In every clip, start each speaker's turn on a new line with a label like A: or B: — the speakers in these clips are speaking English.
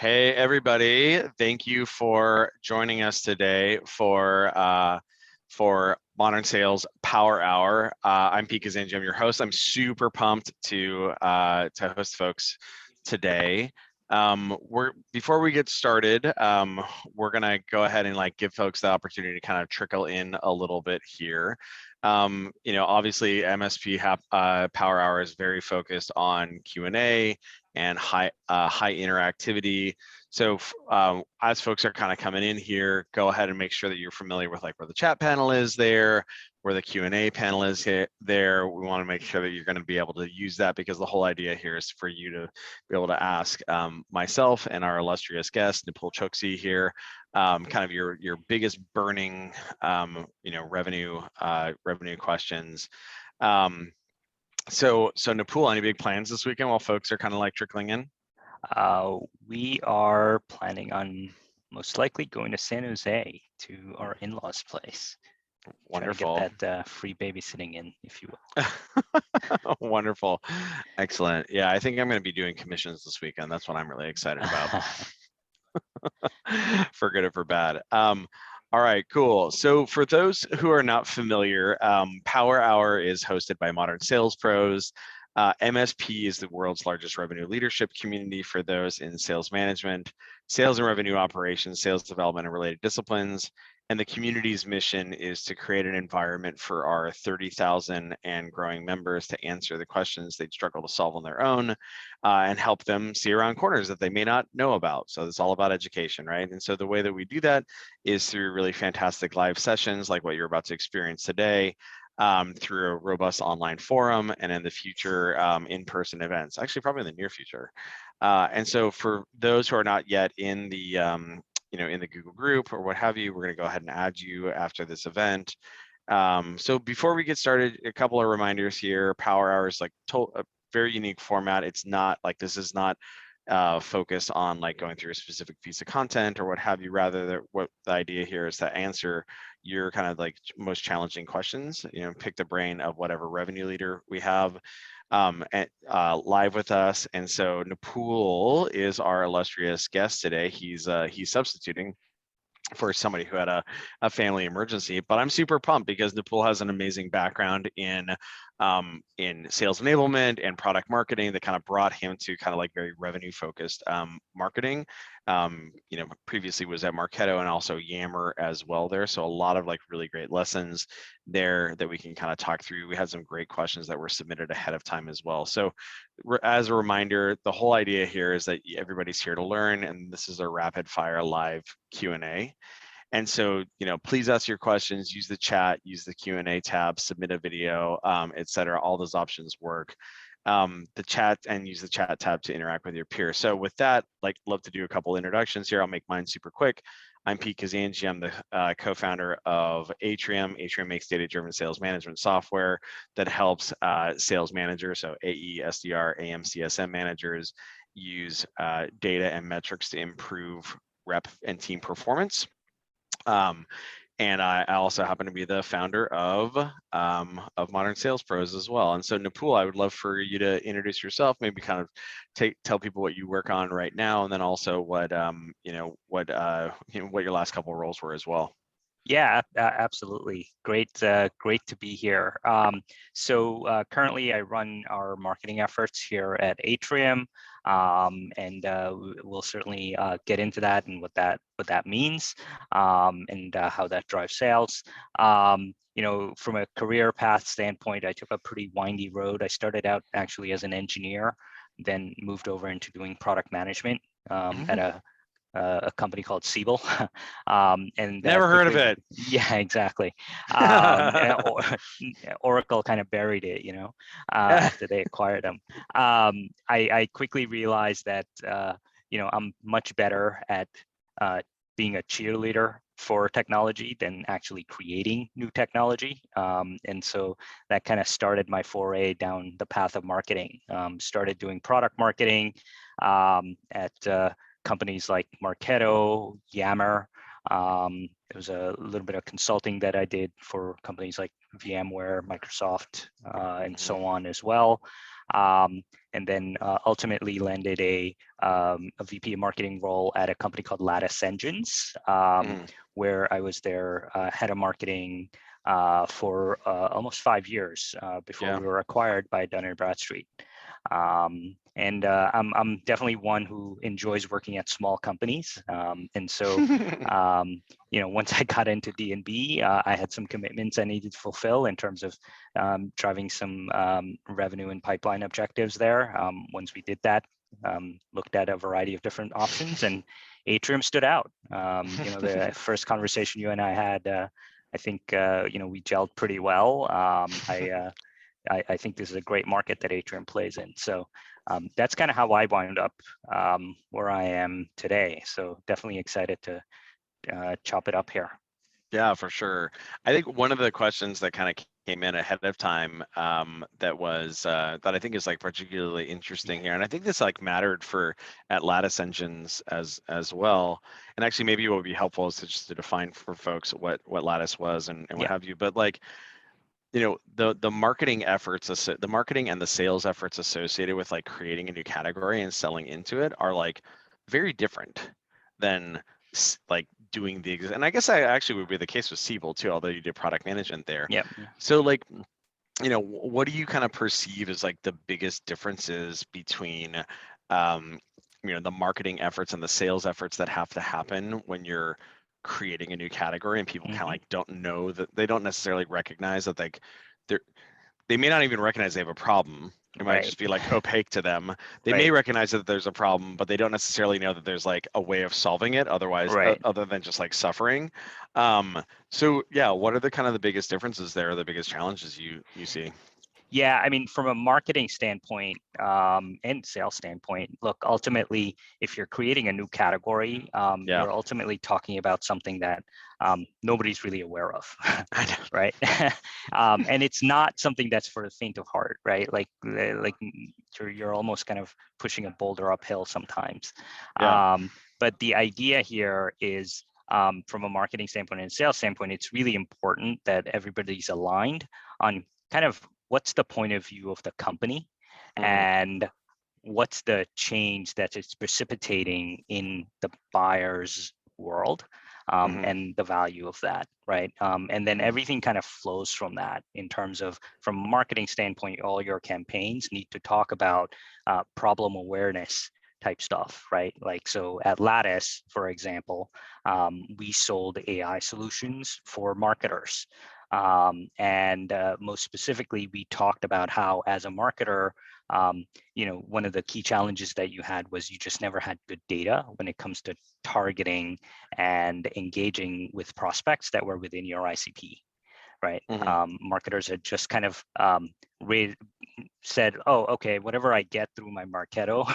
A: Hey, everybody. Thank you for joining us today for Modern Sales Power Hour. I'm Kazanjy. I'm your host. I'm super pumped to host folks today. Before we get started, we're gonna go ahead and give folks the opportunity to kind of trickle in a little bit here. Obviously MSP Power Hour is very focused on Q&A and high interactivity. So as folks are kind of coming in here, go ahead and make sure that you're familiar with where the chat panel is there, where the Q&A panel is there. We want to make sure that you're going to be able to use that, because the whole idea here is for you to be able to ask myself and our illustrious guest, Nipul Chokshi here, kind of your biggest burning revenue questions. So Nipul, any big plans this weekend while folks are kind of trickling in?
B: We are planning on most likely going to San Jose to our in-laws' place.
A: Wonderful.
B: Try to get that free babysitting in, if you will.
A: Wonderful. Excellent. Yeah, I think I'm going to be doing commissions this weekend. That's what I'm really excited about. For good or for bad. All right, cool. So for those who are not familiar, Power Hour is hosted by Modern Sales Pros. MSP is the world's largest revenue leadership community for those in sales management, sales and revenue operations, sales development, and related disciplines. And the community's mission is to create an environment for our 30,000 and growing members to answer the questions they'd struggle to solve on their own, and help them see around corners that they may not know about. So it's all about education, right? And so the way that we do that is through really fantastic live sessions like what you're about to experience today, through a robust online forum, and in the future, in-person events, actually probably in the near future. And so for those who are not yet in the in the Google group or what have you, we're going to go ahead and add you after this event. So before we get started, a couple of reminders here. Power Hour is a very unique format. It's not this is not focused on going through a specific piece of content or what have you. Rather, what the idea here is to answer your kind of most challenging questions. Pick the brain of whatever revenue leader we have live with us. And so Nipul is our illustrious guest today. He's substituting for somebody who had a family emergency, but I'm super pumped because Nipul has an amazing background in sales enablement and product marketing that kind of brought him to kind of very revenue focused marketing. Previously was at Marketo and also Yammer as well there. So a lot of really great lessons there that we can kind of talk through. We had some great questions that were submitted ahead of time as well. So as a reminder, the whole idea here is that everybody's here to learn, and this is a rapid fire live Q&A. And so, please ask your questions, use the chat, use the Q&A tab, submit a video, etc. All those options work. The chat, and use the chat tab to interact with your peers. So with that, love to do a couple introductions here. I'll make mine super quick. I'm Kazanjy. I'm the co-founder of Atrium. Atrium makes data-driven sales management software that helps sales managers, so AE, SDR, AM, CSM managers, use data and metrics to improve rep and team performance. And I also happen to be the founder of Modern Sales Pros as well. And so Nipul, I would love for you to introduce yourself, maybe kind of tell people what you work on right now, and then also what what your last couple of roles were as well.
B: Yeah, absolutely. Great to be here. So currently I run our marketing efforts here at Atrium, and we'll certainly get into that and what that means, and how that drives sales. From a career path standpoint, I took a pretty windy road. I started out actually as an engineer, then moved over into doing product management at a company called Siebel. And
A: never heard of it.
B: Yeah, exactly. Oracle kind of buried it, after they acquired them. I quickly realized that I'm much better at being a cheerleader for technology than actually creating new technology. And so that kind of started my foray down the path of marketing. Started doing product marketing at companies like Marketo, Yammer. There was a little bit of consulting that I did for companies like VMware, Microsoft, and so on as well. and then ultimately landed a VP of marketing role at a company called Lattice Engines, where I was their head of marketing for almost 5 years before we were acquired by Dun & Bradstreet. I'm definitely one who enjoys working at small companies. And so, once I got into D&B, I had some commitments I needed to fulfill in terms of driving some revenue and pipeline objectives there. Once we did that, looked at a variety of different options, and Atrium stood out. The first conversation you and I had, I think, we gelled pretty well. I think this is a great market that Atrium plays in. So that's kind of how I wound up where I am today. So definitely excited to chop it up here.
A: Yeah, for sure. I think one of the questions that kind of came in ahead of time that I think is like particularly interesting here, and I think this like mattered for at Lattice Engines as well. And actually, maybe what would be helpful is to just to define for folks what Lattice was and what have you. But like, the marketing efforts, the marketing and the sales efforts associated with like creating a new category and selling into it are like very different than like doing and I guess I actually would be the case with Siebel too, although you did product management there.
B: Yeah.
A: So like, what do you kind of perceive as like the biggest differences between the marketing efforts and the sales efforts that have to happen when you're creating a new category and people kind of like don't know that, they don't necessarily recognize that like they may not even recognize they have a problem. It might just be like opaque to them. They may recognize that there's a problem, but they don't necessarily know that there's like a way of solving it otherwise, other than just like suffering. So yeah, what are the kind of the biggest differences there, the biggest challenges you see?
B: Yeah, I mean, from a marketing standpoint and sales standpoint, look, ultimately, if you're creating a new category, you're ultimately talking about something that nobody's really aware of, right? And it's not something that's for the faint of heart, right? Like you're almost kind of pushing a boulder uphill sometimes. But the idea here is, from a marketing standpoint and sales standpoint, it's really important that everybody's aligned on kind of what's the point of view of the company and what's the change that it's precipitating in the buyer's world and the value of that, right? And then everything kind of flows from that in terms of, from a marketing standpoint, all your campaigns need to talk about problem awareness type stuff, right? Like, so at Lattice, for example, we sold AI solutions for marketers. And most specifically, we talked about how, as a marketer, one of the key challenges that you had was you just never had good data when it comes to targeting and engaging with prospects that were within your ICP, right? Marketers had just kind of said, oh, okay, whatever I get through my Marketo,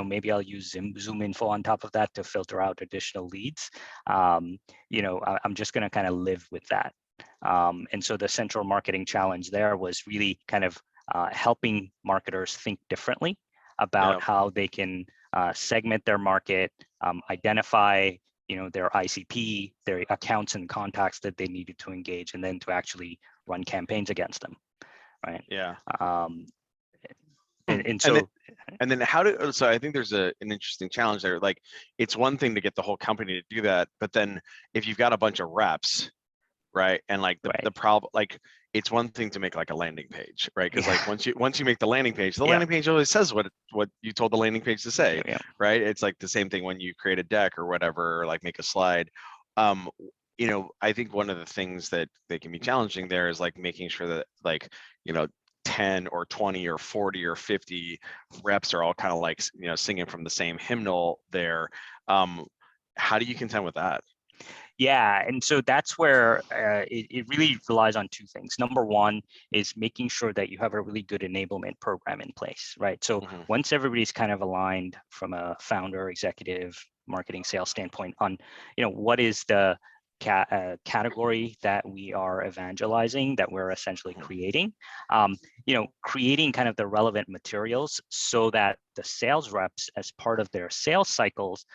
B: maybe I'll use Zoom info on top of that to filter out additional leads. I'm just going to kind of live with that. And so the central marketing challenge there was really kind of helping marketers think differently about how they can segment their market, identify their ICP, their accounts and contacts that they needed to engage, and then to actually run campaigns against them, right? And so
A: so I think there's an interesting challenge there. Like, it's one thing to get the whole company to do that, but then if you've got a bunch of reps, right, and like the problem, like, it's one thing to make like a landing page, right? Because like once you make the landing page always says what you told the landing page to say, right? It's like the same thing when you create a deck or whatever, or like make a slide. I think one of the things that can be challenging there is like making sure that, like, 10 or 20 or 40 or 50 reps are all kind of like, singing from the same hymnal there. How do you contend with that?
B: Yeah, and so that's where it really relies on two things. Number one is making sure that you have a really good enablement program in place, right? So once everybody's kind of aligned from a founder, executive, marketing, sales standpoint on, what is the category that we are evangelizing, that we're essentially creating, creating kind of the relevant materials so that the sales reps, as part of their sales cycles,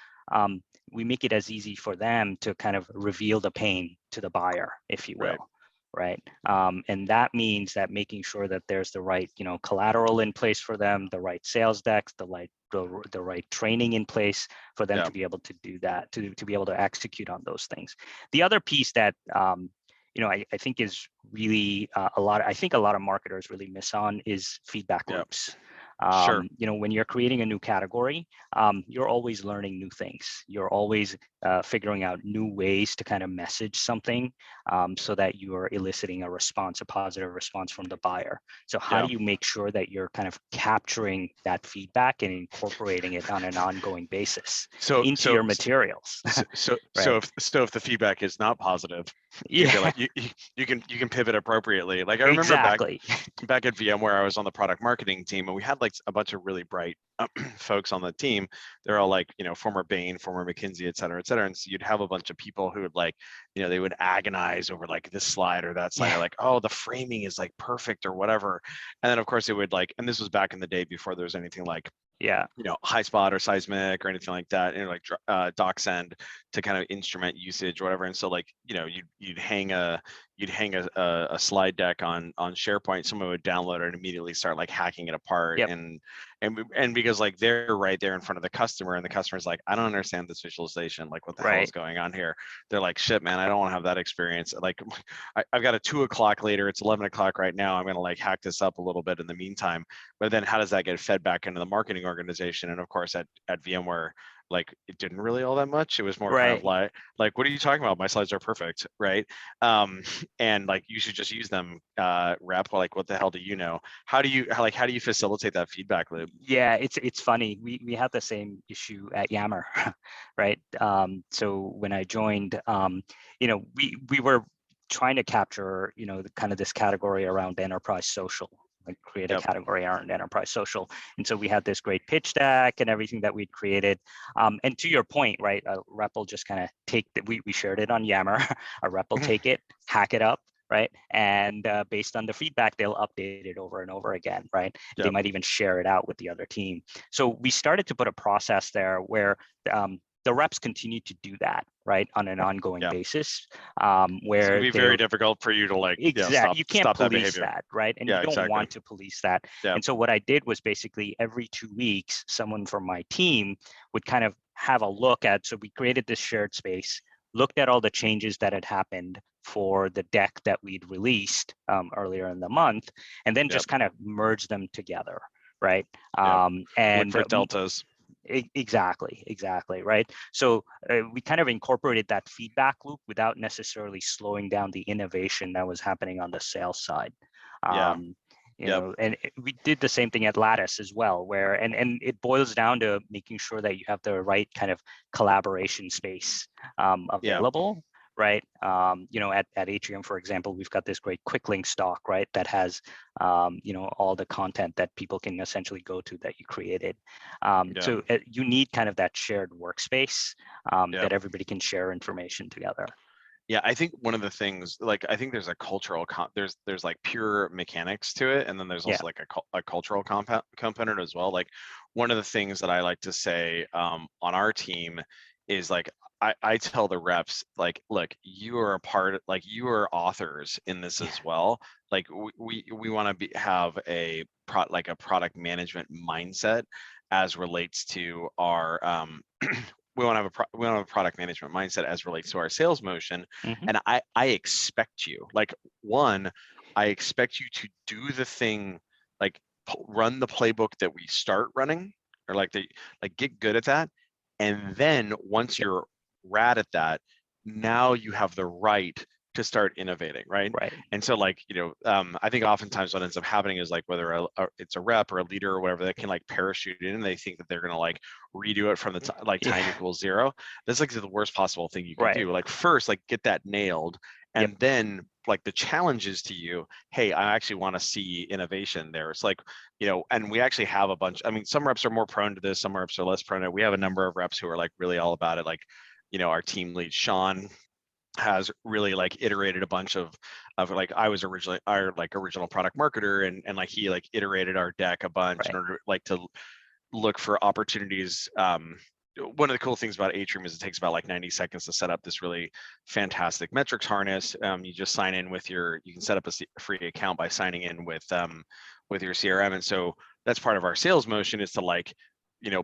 B: we make it as easy for them to kind of reveal the pain to the buyer, if you will, right? And that means that making sure that there's the right, collateral in place for them, the right sales decks, the right training in place for them to be able to do that, to be able to execute on those things. The other piece that I think is really I think a lot of marketers really miss on is feedback loops.
A: Sure.
B: When you're creating a new category, you're always learning new things. You're always figuring out new ways to kind of message something so that you are eliciting a positive response from the buyer. So how do you make sure that you're kind of capturing that feedback and incorporating it on an ongoing basis into your materials?
A: So
B: right?
A: if the feedback is not positive, you feel like you can pivot appropriately. Like I remember back at VMware, I was on the product marketing team, and we had like a bunch of really bright folks on the team. They're all like, former Bain, former McKinsey, et cetera, et cetera. And so you'd have a bunch of people who would like, they would agonize over like this slide or that slide, or like, oh, the framing is like perfect or whatever. And then of course it would like, and this was back in the day before there was anything like Highspot or Seismic or anything like that, like DocSend to kind of instrument usage or whatever. And so like, you'd hang a slide deck on SharePoint, someone would download it and immediately start like hacking it apart. And because like they're right there in front of the customer, and the customer's like, I don't understand this visualization, like what the hell is going on here? They're like, shit, man, I don't want to have that experience. Like I've got a 2 o'clock later, it's 11 o'clock right now, I'm gonna like hack this up a little bit in the meantime. But then how does that get fed back into the marketing organization? And of course at VMware, like it didn't really all that much. It was more kind of like what are you talking about? My slides are perfect, right? And like you should just use them, rep. Like what the hell do you know? How do you facilitate that feedback loop?
B: Yeah, it's funny. We had the same issue at Yammer, right? So when I joined, we were trying to capture, the kind of this category around enterprise social, like create a category around enterprise social. And so we had this great pitch deck and everything that we'd created. And to your point, right, a rep will just kind of take we shared it on Yammer. A rep will take it, hack it up, right? And based on the feedback, they'll update it over and over again, right? They might even share it out with the other team. So we started to put a process there where the reps continue to do that, right, on an ongoing basis. Where
A: it'd be very difficult for you to like
B: you can't police that, right? And you don't want to police that. And so what I did was basically every 2 weeks, someone from my team would kind of have a look at. So we created this shared space, looked at all the changes that had happened for the deck that we'd released earlier in the month, and then just kind of merge them together, right?
A: And look for deltas.
B: Exactly, right? So we kind of incorporated that feedback loop without necessarily slowing down the innovation that was happening on the sales side. And we did the same thing at Lattice as well, where and it boils down to making sure that you have the right kind of collaboration space available. Right. At Atrium, for example, we've got this great quick link stock, right, that has, all the content that people can essentially go to that you created. So you need kind of that shared workspace that everybody can share information together.
A: Yeah, I think one of the things, like, I think there's a cultural, there's like pure mechanics to it, and then there's also like a cultural component as well. Like one of the things that I like to say on our team is like, I tell the reps, like, look, you are a part, like you are authors in this as well. Like we want to have a product management mindset as relates to our we want to have a product management mindset as relates to our sales motion. And I expect you, like, I expect you to do the thing, like run the playbook that we start running, or like get good at that. And then once you're rad at that, now you have the right to start innovating, right? And so like, I think oftentimes what ends up happening is like whether it's a rep or a leader or whatever that can like parachute in, and they think that they're gonna like redo it from the time equals 0. That's like the worst possible thing you can do. Like first, like get that nailed, and then like the challenge is to you, hey, I actually want to see innovation there. It's like, and we actually have a bunch. I mean, some reps are more prone to this, some reps are less prone to it. We have a number of reps who are like really all about it. Like, our team lead Sean has really like iterated a bunch of like, I was originally our like original product marketer, and like he like iterated our deck a bunch in order like to look for opportunities one of the cool things about Atrium is it takes about like 90 seconds to set up this really fantastic metrics harness. You just sign in with you can set up a free account by signing in with your CRM. And so that's part of our sales motion, is to like,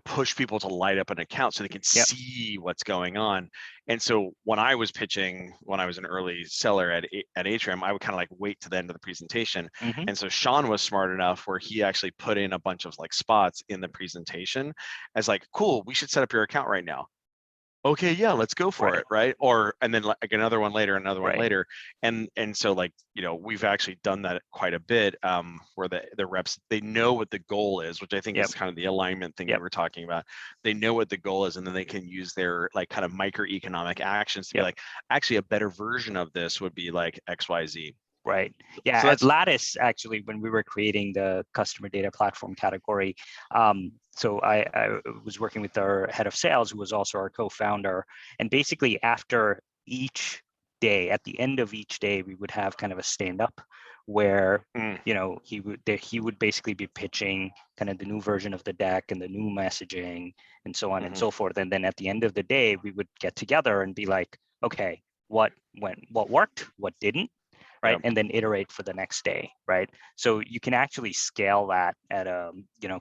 A: push people to light up an account so they can
B: Yep.
A: see what's going on. And so when I was pitching, when I was an early seller at Atrium, I would kind of like wait to the end of the presentation.
B: Mm-hmm.
A: And so Sean was smart enough where he actually put in a bunch of like spots in the presentation as like, cool, we should set up your account right now. Okay, yeah, let's go for
B: Right.
A: it, right? Or and then like another one later,
B: Right.
A: and so like we've actually done that quite a bit, where the reps, they know what the goal is, which I think
B: Yep.
A: is kind of the alignment thing
B: Yep.
A: you were talking about. They know what the goal is, and then they can use their like kind of microeconomic actions to be
B: Yep.
A: like, actually a better version of this would be like XYZ.
B: Right. Yeah.
A: So
B: At
A: that's
B: Lattice, actually, when we were creating the customer data platform category, so I was working with our head of sales, who was also our co-founder, and basically after each day, at the end of each day, we would have kind of a stand-up where he would basically be pitching kind of the new version of the deck and the new messaging and so on and so forth. And then at the end of the day, we would get together and be like, okay, what worked, what didn't, right?
A: Yep.
B: And then iterate for the next day, right? So you can actually scale that at a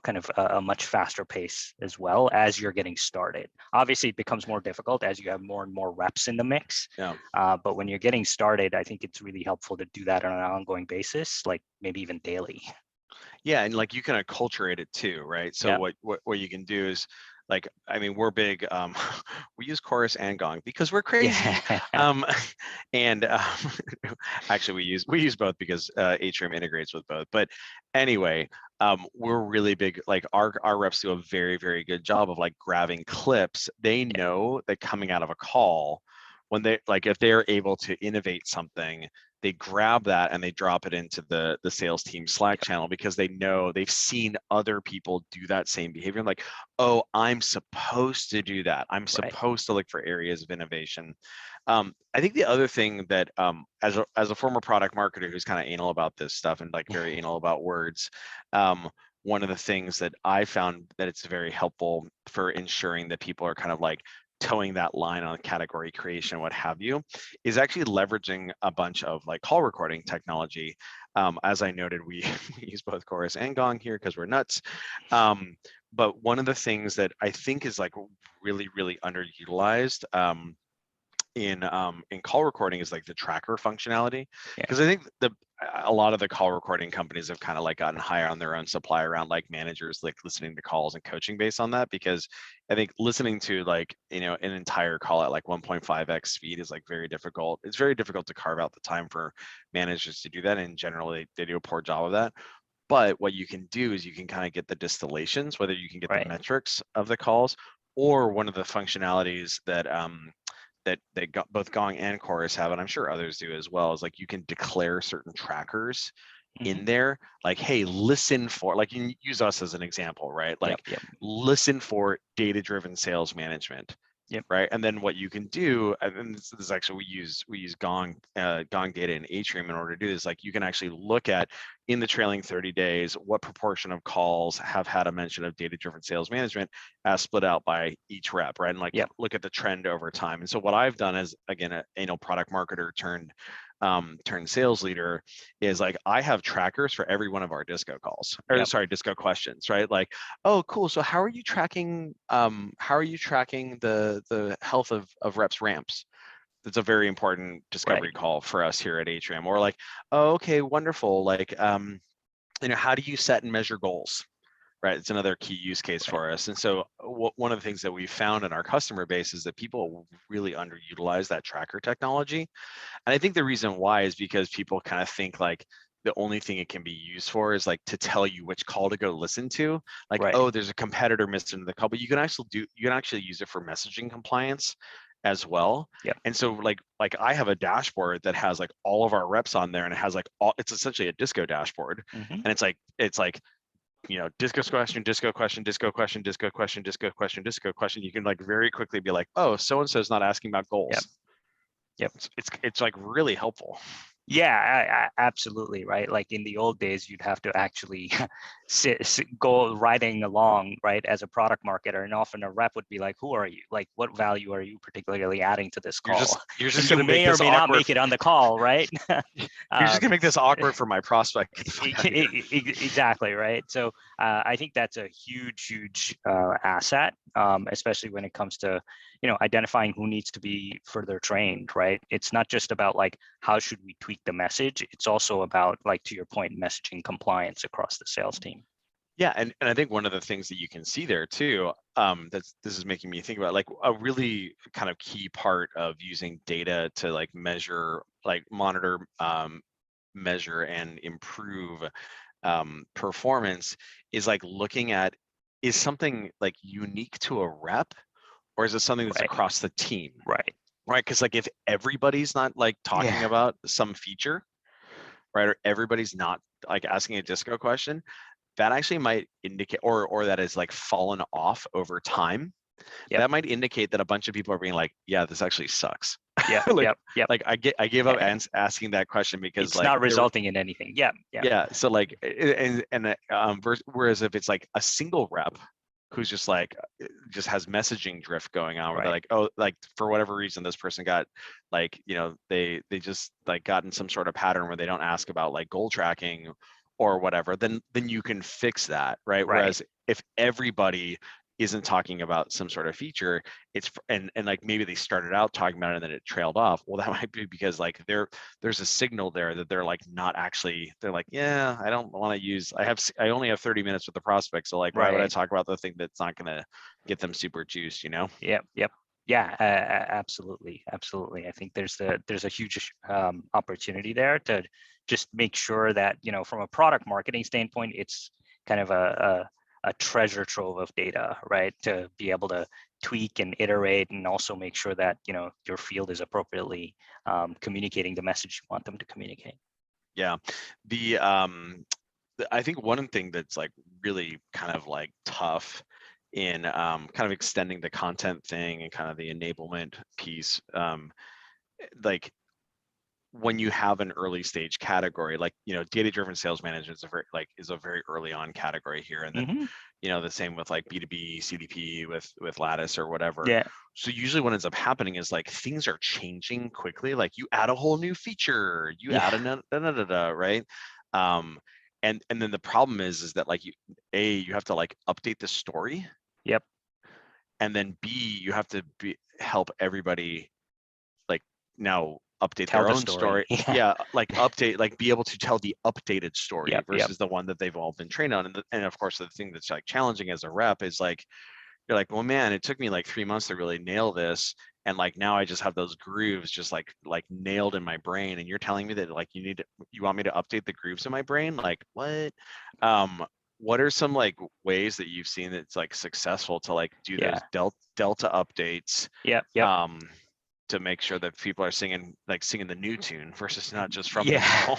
B: kind of a much faster pace as well as you're getting started. Obviously, it becomes more difficult as you have more and more reps in the mix.
A: Yeah.
B: But when you're getting started, I think it's really helpful to do that on an ongoing basis, like maybe even daily.
A: Yeah, and like you can acculturate it too, right? So
B: Yeah.
A: what you can do is, like, I mean, we're big. We use chorus and gong because we're crazy.
B: Yeah.
A: And actually, we use both because Atrium integrates with both. But anyway, we're really big. Like our reps do a very, very good job of like grabbing clips. They know that coming out of a call, when they like, if they're able to innovate something, they grab that and they drop it into the sales team Slack channel, because they know they've seen other people do that same behavior. Like, oh, I'm supposed to do that. I'm
B: Right.
A: supposed to look for areas of innovation. I think the other thing that, as a former product marketer who's kind of anal about this stuff and like very anal about words, one of the things that I found that it's very helpful for ensuring that people are kind of like towing that line on category creation, what have you, is actually leveraging a bunch of like call recording technology. As I noted, we use both chorus and gong here because we're nuts. But one of the things that I think is like really, really underutilized, in call recording is like the tracker functionality, because I think a lot of the call recording companies have kind of like gotten higher on their own supply around like managers like listening to calls and coaching based on that, because I think listening to like an entire call at like 1.5x speed is like very difficult. It's very difficult to carve out the time for managers to do that, and generally they do a poor job of that. But what you can do is you can kind of get the distillations, whether you can get the metrics of the calls, or one of the functionalities that both Gong and Chorus have, and I'm sure others do as well, is like you can declare certain trackers in there, like, hey, listen for, like, you can use us as an example, right? Like, listen for data-driven sales management. Right. And then what you can do, and this is actually, we use Gong data in Atrium in order to do this. Like, you can actually look at, in the trailing 30 days, what proportion of calls have had a mention of data-driven sales management as split out by each rep, right? And like look at the trend over time. And so what I've done as, again, a product marketer turned sales leader, is like, I have trackers for every one of our disco calls, or sorry, disco questions, right? Like, oh, cool. So how are you tracking the health of reps ramps? That's a very important discovery call for us here at Atrium. Or like, oh, okay, wonderful. Like, how do you set and measure goals? Right, it's another key use case for us. And so one of the things that we found in our customer base is that people really underutilize that tracker technology. And I think the reason why is because people kind of think like the only thing it can be used for is like to tell you which call to go listen to. Like, oh, there's a competitor missing the call, but you can actually use it for messaging compliance as well. And so like I have a dashboard that has like all of our reps on there, and it has like it's essentially a disco dashboard. And it's like disco question, disco question, disco question, disco question, disco question, disco question. You can like very quickly be like, oh, so and so is not asking about goals. It's like really helpful.
B: Yeah, absolutely, right? Like in the old days, you'd have to actually go riding along, right, as a product marketer, and often a rep would be like, who are you? Like, what value are you particularly adding to this call?
A: You're just
B: And you
A: gonna make
B: may or
A: this
B: may not
A: awkward.
B: make it on the call, right?
A: You're just
B: um,
A: gonna make this awkward for my prospect. Get the fuck out of here.
B: exactly, right? So I think that's a huge asset, especially when it comes to, identifying who needs to be further trained, right? It's not just about like, how should we tweak the message? It's also about, like, to your point, messaging compliance across the sales team.
A: Yeah, and I think one of the things that you can see there too, this is making me think about, like, a really kind of key part of using data to like measure, like monitor, measure and improve performance, is like looking at, is something like unique to a rep, or is it something that's
B: Right.
A: across the team?
B: Right.
A: Right, because like if everybody's not like talking
B: Yeah.
A: about some feature, right, or everybody's not like asking a disco question, that actually might indicate, or that is like fallen off over time.
B: Yep.
A: That might indicate that a bunch of people are being like, yeah, this actually sucks.
B: Yep.
A: like,
B: Yep.
A: like I gave up asking that question because
B: It's
A: like
B: not resulting in anything. Yeah. Yeah.
A: yeah, so like, whereas if it's like a single rep who's just like, just has messaging drift going on, where they're
B: Right.
A: like, oh, like for whatever reason this person got, like, they just like got in some sort of pattern where they don't ask about like goal tracking or whatever, then you can fix that, right?
B: Right.
A: Whereas if everybody isn't talking about some sort of feature, and like maybe they started out talking about it and then it trailed off, well, that might be because like there's a signal there that they're like not actually, they're like, yeah, I don't want to use, I only have 30 minutes with the prospect, so like, why would I
B: Right.
A: talk about the thing that's not going to get them super juiced,
B: Yep. Yep. Yeah. Absolutely. Absolutely. I think there's a huge opportunity there to just make sure that, from a product marketing standpoint, it's kind of a treasure trove of data, right? To be able to tweak and iterate, and also make sure that, your field is appropriately communicating the message you want them to communicate.
A: Yeah, I think one thing that's like really kind of like tough in kind of extending the content thing and kind of the enablement piece, like when you have an early stage category, like, data-driven sales management is a very early on category here, and then
B: Mm-hmm.
A: the same with like B2B CDP with Lattice or whatever.
B: Yeah.
A: So usually what ends up happening is like things are changing quickly, like you add a whole new feature, you add a right, and then the problem is that like you have to like update the story.
B: Yep.
A: And then B, you have to help everybody like now update
B: Tell
A: their
B: the
A: own
B: story.
A: story. Yeah, like update, like be able to tell the updated story
B: Yep. Yep.
A: versus the one that they've all been trained on. And of course, the thing that's like challenging as a rep is like, you're like, well, man, it took me like 3 months to really nail this. And like now I just have those grooves just like nailed in my brain. And you're telling me that like you want me to update the grooves in my brain? Like what? What are some like ways that you've seen that's like successful to like do
B: Yeah.
A: those delta updates?
B: Yep. Yep.
A: To make sure that people are singing the new tune versus not just from the
B: Yeah.
A: middle.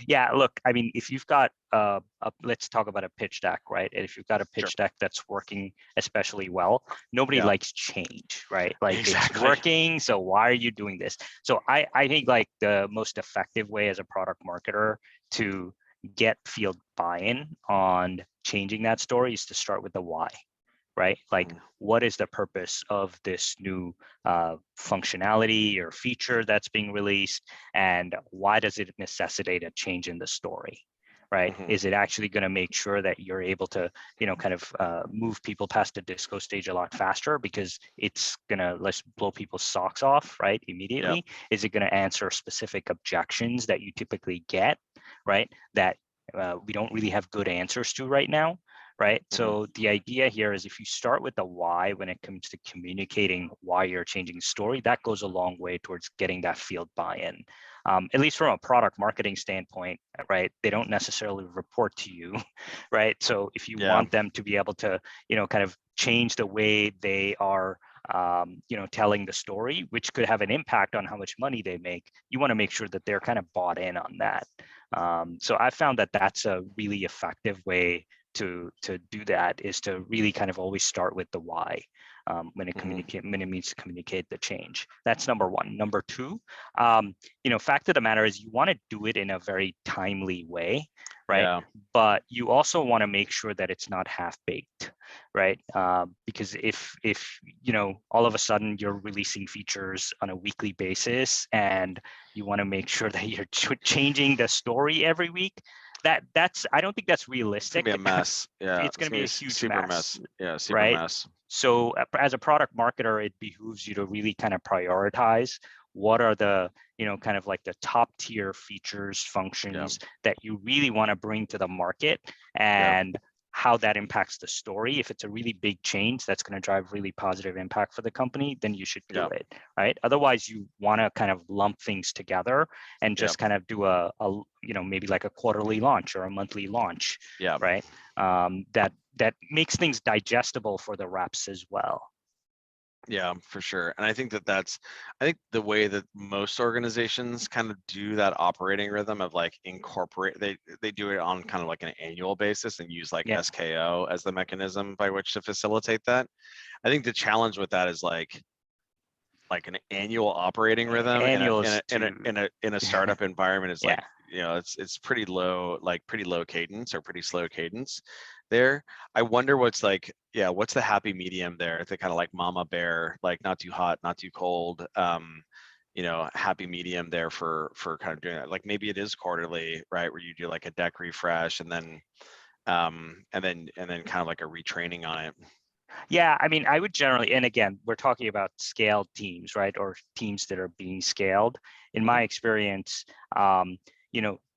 B: Yeah, look, I mean, if you've got let's talk about a pitch deck, right? And if you've got a pitch
A: Sure.
B: deck that's working especially well, nobody
A: Yeah.
B: likes change, right? Like
A: Exactly.
B: it's working, so why are you doing this? So I think like the most effective way as a product marketer to get field buy-in on changing that story is to start with the why, right? Like, what is the purpose of this new functionality or feature that's being released, and why does it necessitate a change in the story, right?
A: Mm-hmm.
B: Is it actually going to make sure that you're able to, kind of move people past the disco stage a lot faster because it's going to let's blow people's socks off, right, immediately? Yep. Is it going to answer specific objections that you typically get, right, that we don't really have good answers to right now? Right. Mm-hmm. So the idea here is if you start with the why when it comes to communicating why you're changing story, that goes a long way towards getting that field buy-in. At least from a product marketing standpoint, right? They don't necessarily report to you, right? So if you want them to be able to, kind of change the way they are, telling the story, which could have an impact on how much money they make, you want to make sure that they're kind of bought in on that. So I found that that's a really effective way to do that is to really kind of always start with the why when it means to communicate the change. That's number one. Number two, fact of the matter is you want to do it in a very timely way, right?
A: Yeah.
B: But you also want to make sure that it's not half-baked, right? Because if all of a sudden you're releasing features on a weekly basis and you want to make sure that you're changing the story every week, that's I don't think that's realistic.
A: It's gonna be a mess. Yeah,
B: It's going to be a huge
A: super
B: mess.
A: Yeah, super
B: right?
A: mess.
B: So as a product marketer, it behooves you to really kind of prioritize what are the, kind of like the top tier features, functions that you really want to bring to the market, and how that impacts the story. If it's a really big change that's going to drive really positive impact for the company, then you should do it, right? Otherwise, you want to kind of lump things together and just kind of do a maybe like a quarterly launch or a monthly launch, right? That makes things digestible for the reps as well.
A: Yeah, for sure. And I think I think the way that most organizations kind of do that operating rhythm of like incorporate, they do it on kind of like an annual basis and use like SKO as the mechanism by which to facilitate that. I think the challenge with that is like an annual operating rhythm in a startup environment is like, it's pretty low, pretty low cadence or pretty slow cadence there. I wonder what's the happy medium there, the kind of like mama bear, like not too hot, not too cold, happy medium there for kind of doing that. Like maybe it is quarterly, right, where you do like a deck refresh and then kind of like a retraining on it.
B: Yeah, I mean, I would generally, and again, we're talking about scaled teams, right? Or teams that are being scaled. In my experience,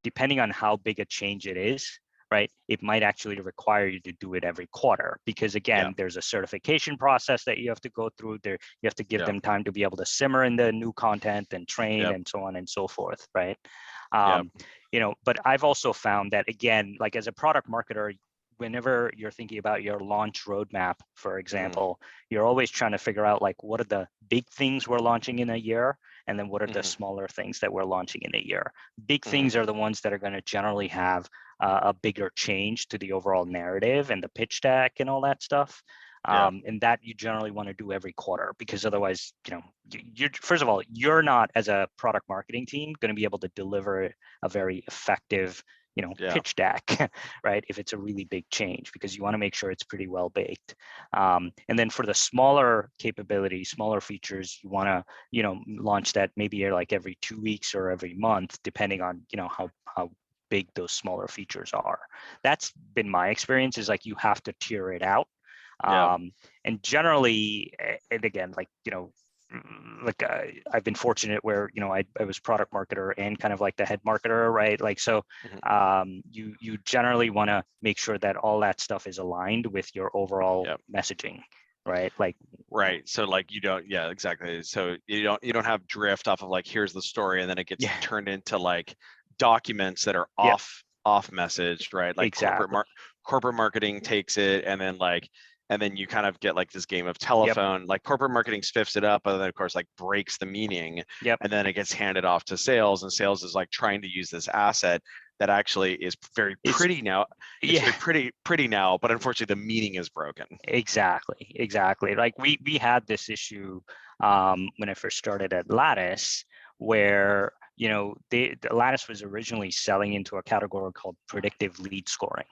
B: depending on how big a change it is, right, it might actually require you to do it every quarter, because again, there's a certification process that you have to go through there. You have to give them time to be able to simmer in the new content and train and so on and so forth, right? But I've also found that, again, like as a product marketer, whenever you're thinking about your launch roadmap, for example, you're always trying to figure out like what are the big things we're launching in a year, and then what are the smaller things that we're launching in a year. Big things are the ones that are going to generally have a bigger change to the overall narrative and the pitch deck and all that stuff. And that you generally want to do every quarter, because otherwise, you're first of all, you're not, as a product marketing team, going to be able to deliver a very effective pitch deck, right? If it's a really big change, because you want to make sure it's pretty well baked. And then for the smaller capabilities, smaller features, you want to, launch that maybe like every 2 weeks or every month, depending on, how big those smaller features are. That's been my experience, is like you have to tier it out. And generally, and again, I've been fortunate where I was product marketer and kind of like the head marketer, right? Like so, you generally want to make sure that all that stuff is aligned with your overall messaging, right?
A: So like you don't, exactly. So you don't have drift off of like, here's the story, and then it gets turned into like documents that are off message, right? Like corporate marketing takes it, and then you kind of get like this game of telephone. Like corporate marketing spiffs it up, but then of course like breaks the meaning, and then it gets handed off to sales, and sales is like trying to use this asset that actually is very pretty now. It's very pretty now, but unfortunately the meaning is broken.
B: Exactly. Like we had this issue when I first started at Lattice, where Lattice was originally selling into a category called predictive lead scoring.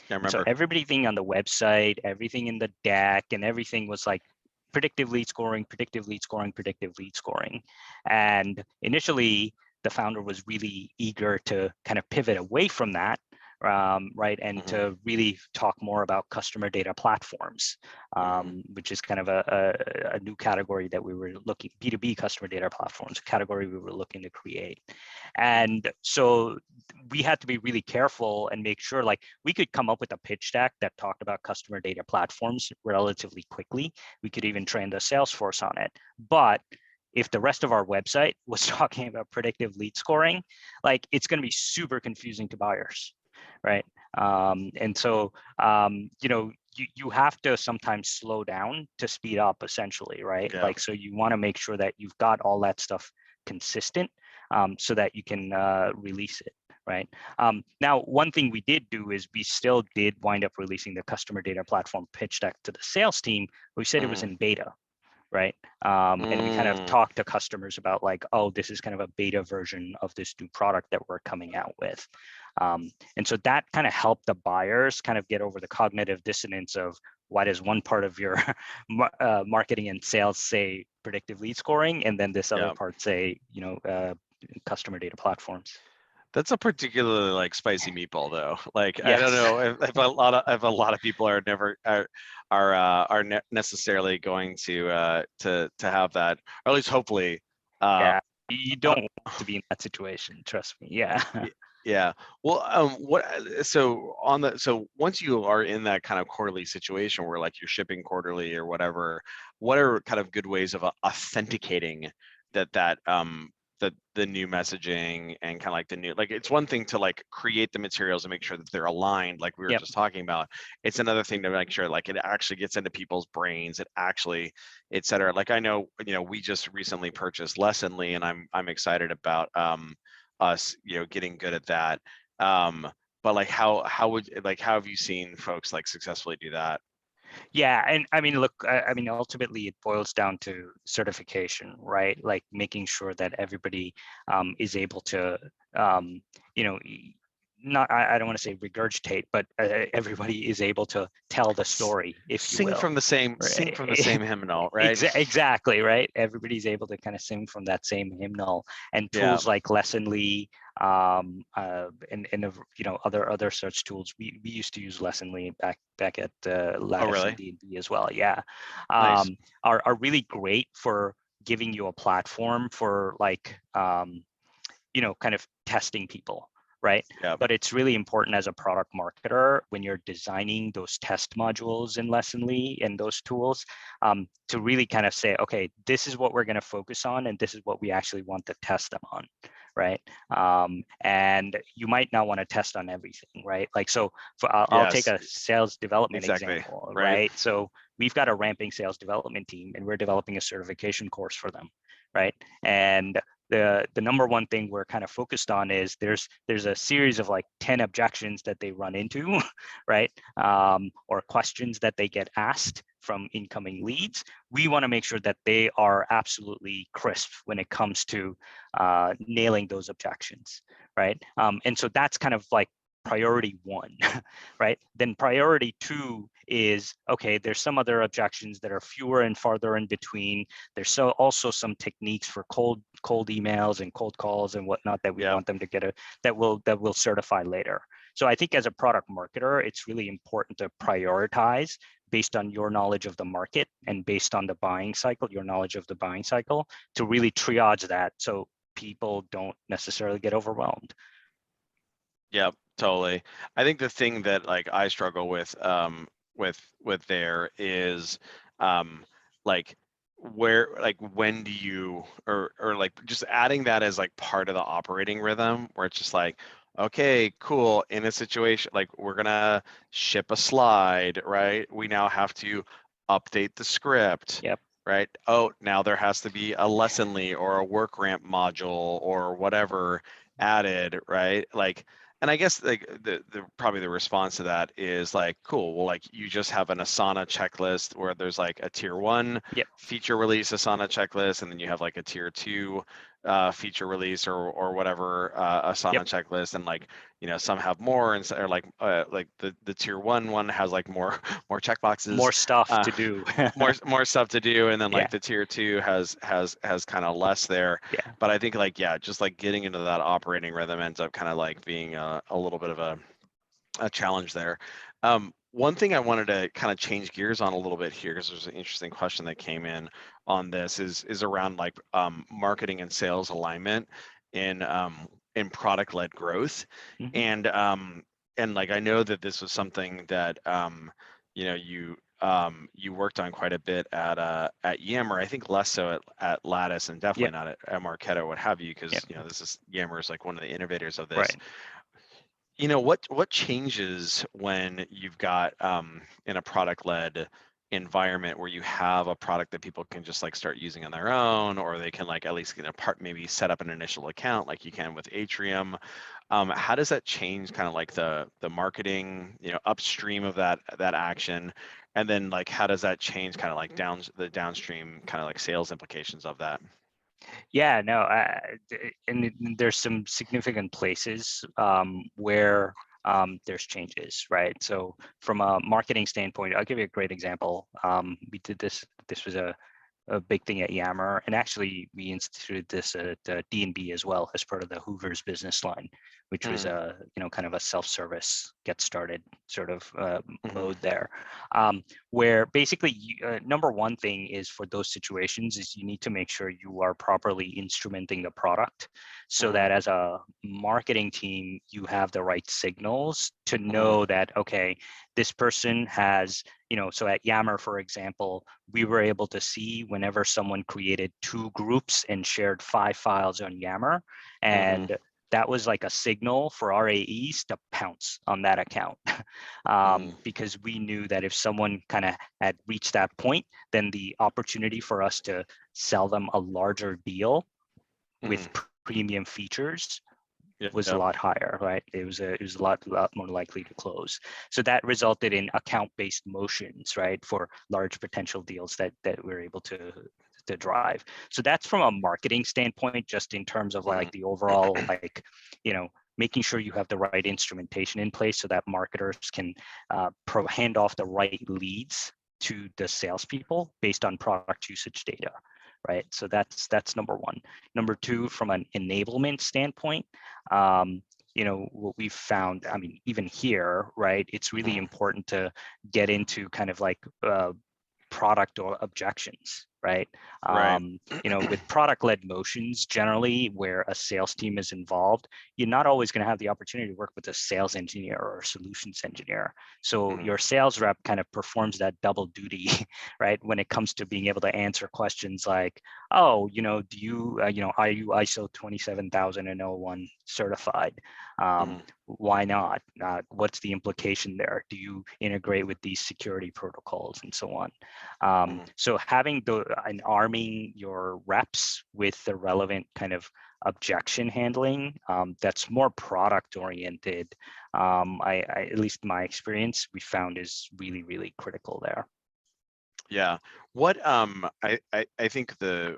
A: I remember.
B: So everything on the website, everything in the deck, and everything was like predictive lead scoring, predictive lead scoring, predictive lead scoring. And initially, the founder was really eager to kind of pivot away from that, right, and to really talk more about customer data platforms, which is kind of a new category that we were looking, B2B customer data platforms, a category we were looking to create. And so we had to be really careful and make sure, like, we could come up with a pitch deck that talked about customer data platforms relatively quickly. We could even train the sales force on it. But if the rest of our website was talking about predictive lead scoring, like, it's going to be super confusing to buyers, right? And so, you have to sometimes slow down to speed up, essentially, right? Like, so you want to make sure that you've got all that stuff consistent. so that you can release it. Right. Now, one thing we did do is we still did wind up releasing the customer data platform pitch deck to the sales team. We said it was in beta, right? And we kind of talked to customers about like, oh, this is kind of a beta version of this new product that we're coming out with. And so that kind of helped the buyers kind of get over the cognitive dissonance of why does one part of your marketing and sales say predictive lead scoring, and then this other part say, customer data platforms.
A: That's a particularly like spicy meatball, though. Like,
B: yes.
A: I don't know if a lot of people are never are necessarily going to have that, or at least hopefully.
B: Yeah, you don't want to be in that situation. Trust me. Yeah.
A: Yeah. Well, so once you are in that kind of quarterly situation where like you're shipping quarterly or whatever, what are kind of good ways of authenticating that the new messaging and kind of like the new, like, it's one thing to like create the materials and make sure that they're aligned, like we were just talking about. It's another thing to make sure like it actually gets into people's brains, it actually, et cetera. Like, I know, we just recently purchased Lessonly, and I'm excited about us, getting good at that. But like, how have you seen folks like successfully do that?
B: Yeah, and I mean, look, I mean, ultimately it boils down to certification, right? Like making sure that everybody is able to, not, I don't want to say regurgitate, but everybody is able to tell the story, if you will.
A: Sing from the same hymnal, right?
B: Exactly, right? Everybody's able to kind of sing from that same hymnal, and tools like Lessonly, and other such tools. We used to use Lessonly back at Lattice and D&D as well. Yeah,
A: nice.
B: Are really great for giving you a platform for like kind of testing people. Right. But it's really important as a product marketer when you're designing those test modules in Lessonly and those tools, to really kind of say, okay, this is what we're going to focus on, and this is what we actually want to test them on. Right. And you might not want to test on everything. Right. Like, so I'll take a sales development example. Right. So we've got a ramping sales development team, and we're developing a certification course for them. Right. And the number one thing we're kind of focused on is there's a series of like 10 objections that they run into, right? Or questions that they get asked from incoming leads. We want to make sure that they are absolutely crisp when it comes to nailing those objections, right? And so that's kind of like priority one, right? Then priority two is, okay, there's some other objections that are fewer and farther in between. There's also some techniques for cold emails and cold calls and whatnot that we want them to get that will certify later. So I think as a product marketer, it's really important to prioritize based on your knowledge of the market and based on the buying cycle, your knowledge of the buying cycle, to really triage that so people don't necessarily get overwhelmed.
A: Yep, totally. I think the thing that like I struggle with there is like when do you, or like just adding that as like part of the operating rhythm, where it's just like, okay, cool, in a situation like we're gonna ship a slide, right? We now have to update the script.
B: Yep.
A: Right. Oh, now there has to be a Lessonly or a work ramp module or whatever added, right? Like, and I guess like the probably the response to that is like, cool, well, like you just have an Asana checklist where there's like a tier 1 feature release Asana checklist, and then you have like a tier 2 feature release or whatever Asana checklist, and like, some have more, and or like the tier 1 has like more checkboxes,
B: more stuff to do,
A: more stuff to do, and then like the tier 2 has kind of less there. But I think like, just like getting into that operating rhythm ends up kind of like being a little bit of a challenge there. One thing I wanted to kind of change gears on a little bit here, because there's an interesting question that came in on this, is around like marketing and sales alignment in product-led growth. And like, I know that this was something that you worked on quite a bit at Yammer. I think less so at Lattice, and definitely not at Marketo, what have you, because Yammer is like one of the innovators of this.
B: Right.
A: What changes when you've got in a product-led environment where you have a product that people can just like start using on their own, or they can like at least get a part, maybe set up an initial account like you can with Atrium. How does that change kind of like the marketing, upstream of that action? And then like how does that change kind of like the downstream kind of like sales implications of that?
B: Yeah, no, there's some significant places where there's changes, right? So from a marketing standpoint, I'll give you a great example. We did this. This was a big thing at Yammer, and actually we instituted this at D&B as well as part of the Hoover's business line, which was a kind of a self-service get started sort of mode there, where basically number one thing is for those situations is you need to make sure you are properly instrumenting the product so that as a marketing team you have the right signals to know that, okay, this person has, so at Yammer, for example, we were able to see whenever someone created 2 groups and shared 5 files on Yammer, and that was like a signal for our AEs to pounce on that account, because we knew that if someone kind of had reached that point, then the opportunity for us to sell them a larger deal with premium features was a lot higher, right? It was a lot more likely to close. So that resulted in account-based motions, right, for large potential deals that we're able to drive. So that's from a marketing standpoint, just in terms of like the overall, like, making sure you have the right instrumentation in place so that marketers can hand off the right leads to the salespeople based on product usage data. Right, so that's number one. Number two, from an enablement standpoint, what we've found, I mean, even here, right, it's really important to get into kind of like product or objections, right? With product-led motions, generally where a sales team is involved, you're not always going to have the opportunity to work with a sales engineer or a solutions engineer. So your sales rep kind of performs that double duty, right? When it comes to being able to answer questions like, oh, do you, are you ISO 27001 certified? Why not? What's the implication there? Do you integrate with these security protocols and so on? So having and arming your reps with the relevant kind of objection handling that's more product oriented, I at least my experience, we found is really, really critical there.
A: Yeah. What I think the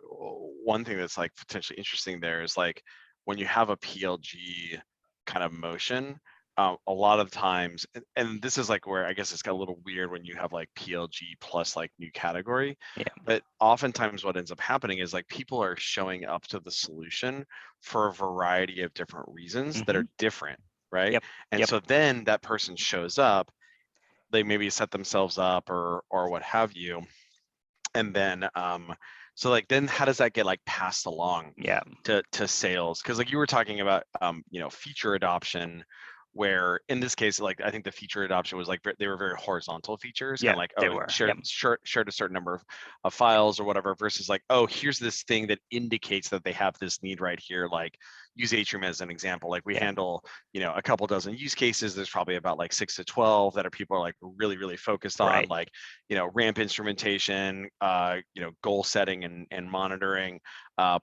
A: one thing that's like potentially interesting there is like when you have a PLG kind of motion, a lot of times, and this is like where I guess it's got a little weird when you have like PLG plus like new category, but oftentimes what ends up happening is like people are showing up to the solution for a variety of different reasons that are different, right? And so then that person shows up, they maybe set themselves up or what have you, and then so like then how does that get like passed along to sales? Because like you were talking about feature adoption, where in this case, like I think the feature adoption was like they were very horizontal features, kind of like, oh, shared a certain number of files or whatever, versus like, oh, here's this thing that indicates that they have this need right here. Like use Atrium as an example. Like we handle, a couple dozen use cases. There's probably about like 6 to 12 that people are like really, really focused on, like, ramp instrumentation, goal setting and monitoring,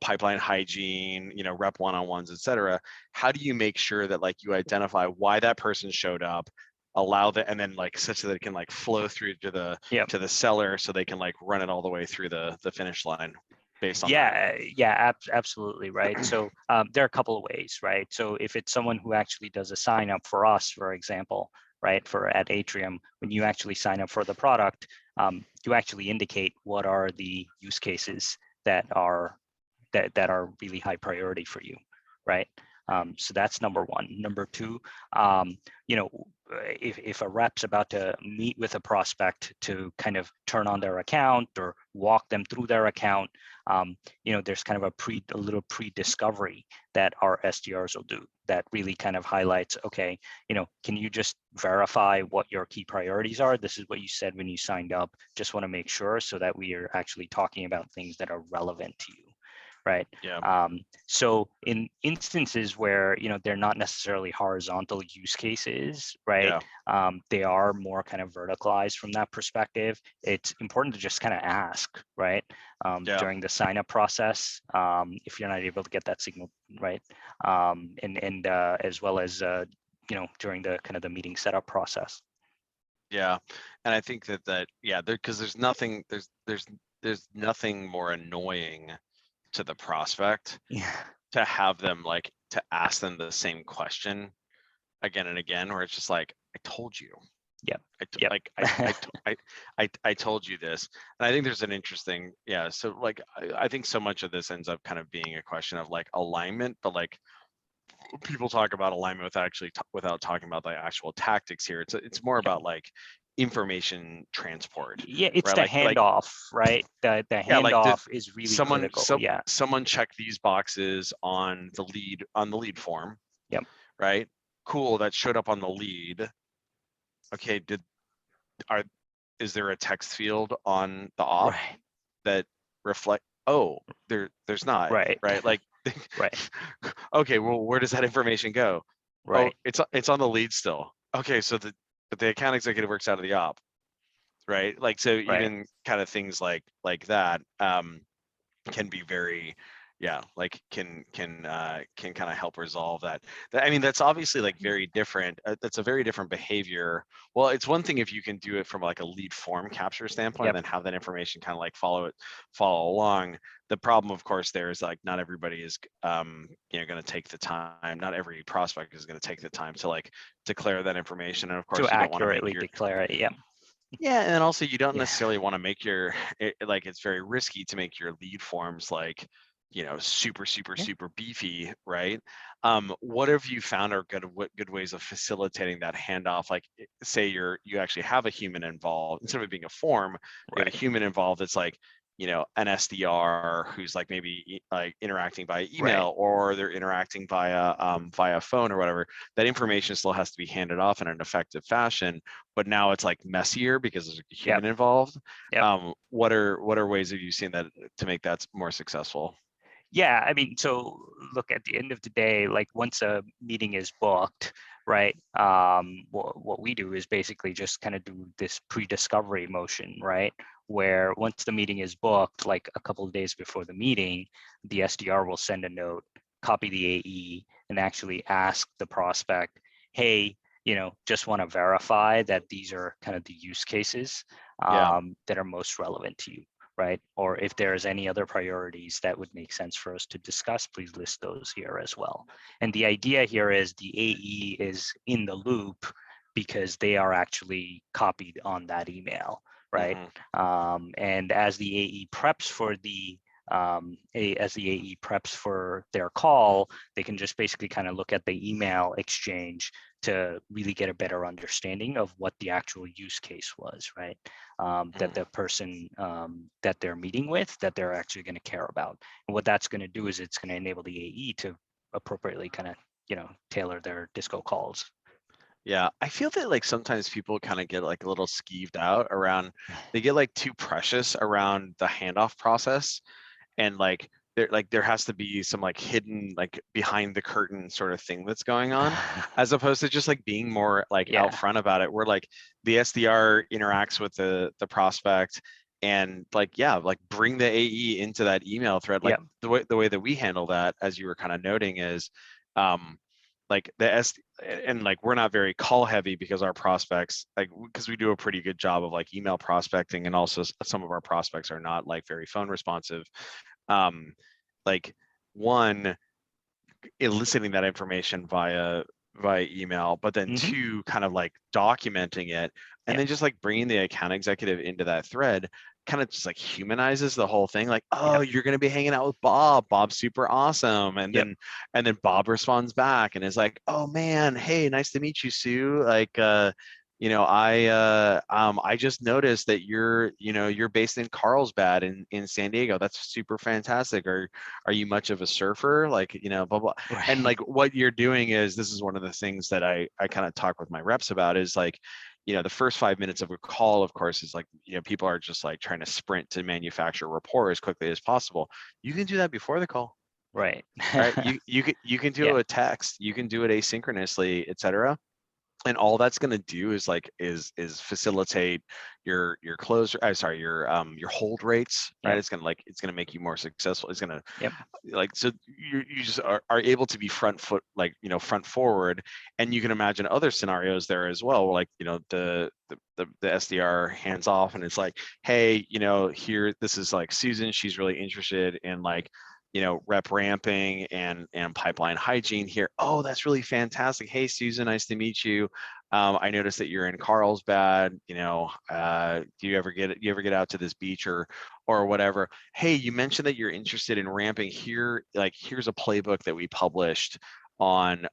A: pipeline hygiene, rep one-on-ones, et cetera. How do you make sure that like you identify why that person showed up, allow that, and then like such that it can like flow through to the seller so they can like run it all the way through the finish line based on that?
B: Absolutely, right. So there are a couple of ways, right? So if it's someone who actually does a sign up for us, for example, right, for at Atrium, when you actually sign up for the product, you actually indicate what are the use cases that are really high priority for you, right? So that's number one. Number two, if a rep's about to meet with a prospect to kind of turn on their account or walk them through their account, there's kind of a little pre-discovery that our SDRs will do that really kind of highlights, okay, can you just verify what your key priorities are? This is what you said when you signed up. Just want to make sure so that we are actually talking about things that are relevant to you. right?
A: Yeah.
B: So in instances where, they're not necessarily horizontal use cases, right?
A: Yeah.
B: They are more kind of verticalized from that perspective. It's important to just kind of ask, right?
A: Yeah.
B: During the sign up process, if you're not able to get that signal, right? And as well as, during the kind of the meeting setup process.
A: Yeah. And I think yeah, because there's nothing more annoying to the prospect
B: Yeah.
A: to have them like to ask them the same question again and again, where it's just like, I told you.
B: Yep.
A: Like I told you this. And I think there's an interesting, yeah. So like I think so much of this ends up kind of being a question of like alignment, but like people talk about alignment without talking about the actual tactics here. It's more about like information transport,
B: Yeah, it's
A: right?
B: the
A: Like
B: handoff, right? The
A: yeah, like did
B: handoff is really critical. Yeah.
A: someone check these boxes on the lead form,
B: Yep.
A: right? Cool, that showed up on the lead. Okay, is there a text field on the op
B: Right.
A: that reflect? Oh, there's not,
B: Right.
A: right? Like,
B: Right.
A: okay, well, where does that information go? Oh,
B: Right.
A: it's on the lead still. Okay, so but the account executive works out of the op, right? Like, so
B: Right.
A: even kind of things like that can be very, yeah, like can kind of help resolve that. I mean, that's obviously like very different. That's a very different behavior. Well, it's one thing if you can do it from like a lead form capture standpoint,
B: Yep.
A: and then have that information kind of like follow along. The problem, of course, there is like not everybody is going to take the time. Not every prospect is going to take the time to like declare that information, and of
B: To
A: course you don't want to make
B: accurately
A: your,
B: declare it. Yeah.
A: yeah, and also you don't
B: Yeah.
A: necessarily want to make like it's very risky to make your lead forms like, super
B: Yeah.
A: beefy, right? What have you found are good ways of facilitating that handoff? Like, say you actually have a human involved instead of it being a form, you have a
B: Right.
A: human involved. It's like, an SDR who's like maybe like interacting via
B: Right.
A: email, or they're interacting via phone or whatever. That information still has to be handed off in an effective fashion, but now it's like messier because there's a
B: Yep.
A: human involved.
B: Yep.
A: What are ways have you seen that to make that more successful?
B: Yeah, I mean, so look, at the end of the day, like once a meeting is booked, right? What we do is basically just kind of do this pre-discovery motion, right? Where once the meeting is booked, like a couple of days before the meeting, the SDR will send a note, copy the AE, and actually ask the prospect, hey, just want to verify that these are kind of the use cases
A: Yeah.
B: that are most relevant to you, right? Or if there's any other priorities that would make sense for us to discuss, please list those here as well. And the idea here is the AE is in the loop because they are actually copied on that email, right?
A: Mm-hmm.
B: And as the AE preps for as the AE preps for their call, they can just basically kind of look at the email exchange to really get a better understanding of what the actual use case was, right? That the person that they're meeting with, that they're actually going to care about. And what that's going to do is it's going to enable the AE to appropriately kind of, tailor their disco calls.
A: Yeah, I feel that like sometimes people kind of get like a little skeeved out around, they get like too precious around the handoff process, and like there has to be some like hidden like behind the curtain sort of thing that's going on, as opposed to just like being more like out
B: Yeah.
A: front about it, where like the SDR interacts with the prospect, and like, yeah, like bring the AE into that email thread. Like
B: Yep.
A: the way that we handle that, as you were kind of noting, is like and like we're not very call heavy because our prospects, like, because we do a pretty good job of like email prospecting, and also some of our prospects are not like very phone responsive. Like, one, eliciting that information via email, but then
B: Mm-hmm.
A: two, kind of like documenting it, and
B: Yep.
A: then just like bringing the account executive into that thread kind of just like humanizes the whole thing. Like, oh,
B: Yep.
A: you're going to be hanging out with Bob's super awesome. And
B: Yep.
A: then Bob responds back and is like, oh man, hey, nice to meet you, Sue. Like, I just noticed that you're based in Carlsbad in San Diego. That's super fantastic. Are you much of a surfer? Like, blah blah. And
B: Right.
A: like what you're doing is, this is one of the things that I kind of talk with my reps about, is like, the first 5 minutes of a call, of course, is like, people are just like trying to sprint to manufacture rapport as quickly as possible. You can do that before the call,
B: Right.
A: right? You can do it with text, you can do it asynchronously, etc. And all that's going to do is facilitate your close, sorry, your hold rates, right?
B: Yep.
A: It's going to make you more successful. It's going to
B: Yep.
A: so you just are able to be front forward. And you can imagine other scenarios there as well, like the SDR hands off and it's like, hey, here, this is like Susan, she's really interested in like rep ramping and pipeline hygiene here. Oh, that's really fantastic. Hey, Susan, nice to meet you. I noticed that you're in Carlsbad. Do you ever get out to this beach or whatever? Hey, you mentioned that you're interested in ramping here. Like, here's a playbook that we published on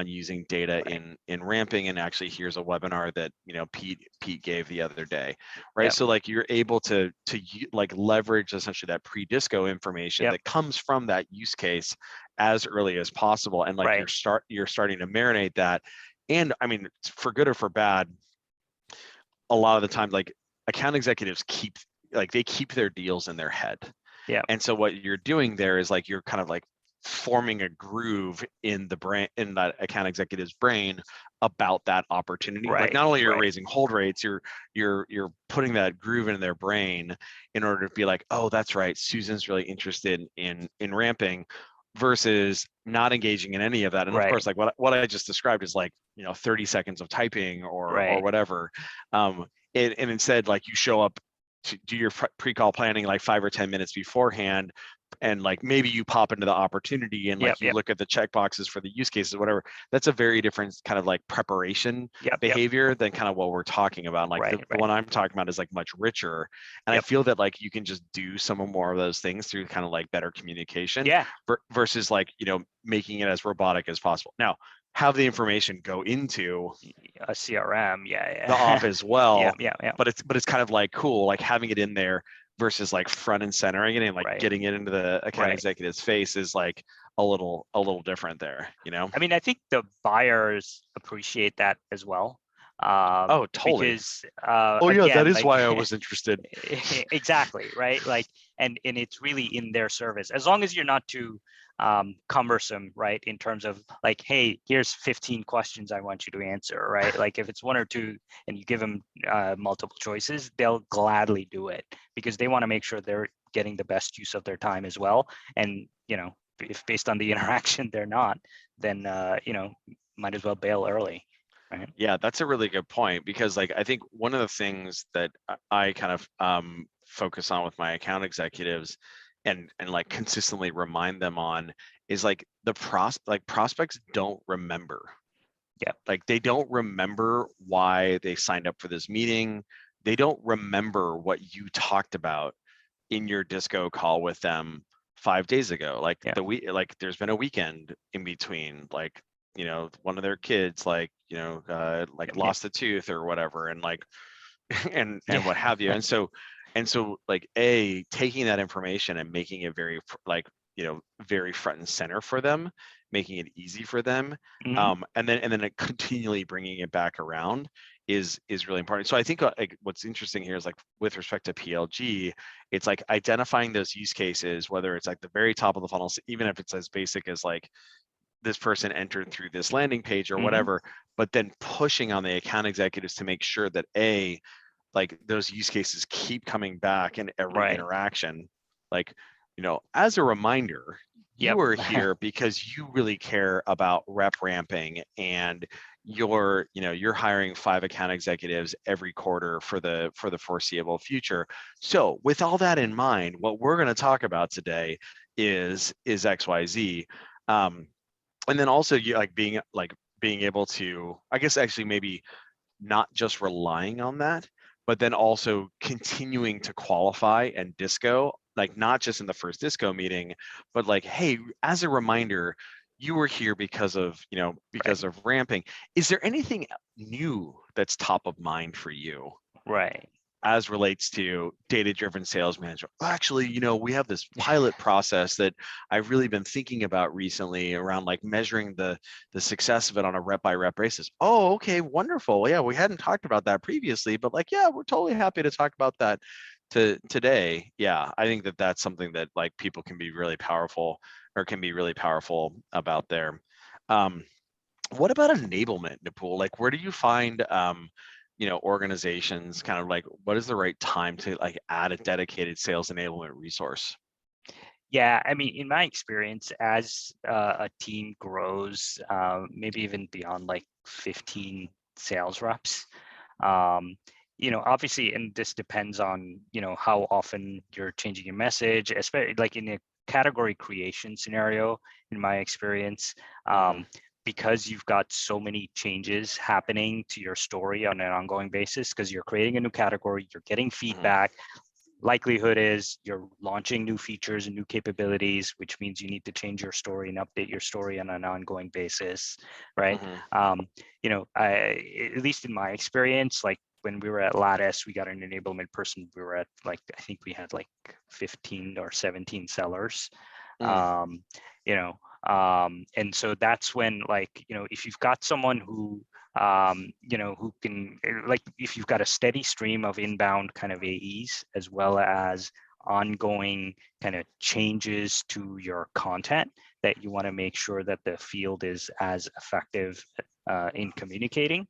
A: using data in ramping, and actually here's a webinar that Pete gave the other day, right?
B: Yep.
A: So like you're able to like leverage essentially that pre-disco information that comes from that use case as early as possible, and like you're starting to marinate that. And I mean, for good or for bad, a lot of the time, like account executives keep their deals in their head.
B: Yeah.
A: And so what you're doing there is like you're kind of like forming a groove in the brain, in that account executive's brain, about that opportunity. Like not only you're raising hold rates, you're putting that groove in their brain in order to be like, oh, that's right, Susan's really interested in ramping, versus not engaging in any of that. And of course, like what I just described is like 30 seconds of typing or whatever. And instead, like, you show up to do your pre-call planning like 5 or 10 minutes beforehand, and like maybe you pop into the opportunity and like you look at the checkboxes for the use cases, whatever. That's a very different kind of like preparation behavior than kind of what we're talking about. Like the one I'm talking about is like much richer. And I feel that like you can just do some more of those things through kind of like better communication versus like, making it as robotic as possible. Now, have the information go into
B: a CRM,
A: the off as well.
B: But
A: it's kind of like cool, like having it in there versus like front and centering it and like getting it into the account executive's face is like a little different there,
B: I mean, I think the buyers appreciate that as well.
A: Oh, totally.
B: Because
A: again, that is like, why I was interested.
B: Exactly, right? Like, and it's really in their service, as long as you're not too cumbersome, right? In terms of like, hey, here's 15 questions I want you to answer, right? Like if it's one or two and you give them multiple choices, they'll gladly do it because they want to make sure they're getting the best use of their time as well. And, if based on the interaction they're not, then, might as well bail early. Right.
A: Yeah, that's a really good point, because like I think one of the things that I kind of focus on with my account executives and like consistently remind them on is like prospects don't remember.
B: Yeah.
A: Like they don't remember why they signed up for this meeting. They don't remember what you talked about in your disco call with them 5 days ago. Like there's been a weekend in between, like one of their kids like lost a tooth or whatever, and like and what have you. And so like taking that information and making it very like very front and center for them, making it easy for them, and then continually bringing it back around is really important. So I think like what's interesting here is like with respect to PLG, it's like identifying those use cases, whether it's like the very top of the funnel, even if it's as basic as like this person entered through this landing page or whatever, but then pushing on the account executives to make sure that like those use cases keep coming back in every interaction. Like, as a reminder, you are here because you really care about rep ramping, and you're hiring 5 account executives every quarter for the foreseeable future. So with all that in mind, what we're going to talk about today is XYZ. And then also you being able to, I guess, actually maybe not just relying on that, but then also continuing to qualify and disco, like not just in the first disco meeting, but like, hey, as a reminder, you were here because of of ramping. Is there anything new that's top of mind for you?
B: Right.
A: as relates to data-driven sales management. Actually, we have this pilot process that I've really been thinking about recently around like measuring the success of it on a rep by rep basis. Oh, okay, wonderful. Yeah, we hadn't talked about that previously, but like, yeah, we're totally happy to talk about that today. Yeah, I think that that's something that like people can be really powerful about there. What about enablement, Nipul? Like, where do you find organizations kind of like, what is the right time to like add a dedicated sales enablement resource?
B: Yeah, I mean, in my experience, as a team grows, maybe even beyond like 15 sales reps, obviously, and this depends on, how often you're changing your message, especially like in a category creation scenario, in my experience, because you've got so many changes happening to your story on an ongoing basis, because you're creating a new category, you're getting feedback. Likelihood is you're launching new features and new capabilities, which means you need to change your story and update your story on an ongoing basis, right? At least in my experience, like when we were at Lattice, we got an enablement person. We were at like, I think we had like 15 or 17 sellers. And so that's when, like, if you've got someone who who can, like, if you've got a steady stream of inbound kind of AEs, as well as ongoing kind of changes to your content, that you want to make sure that the field is as effective in communicating.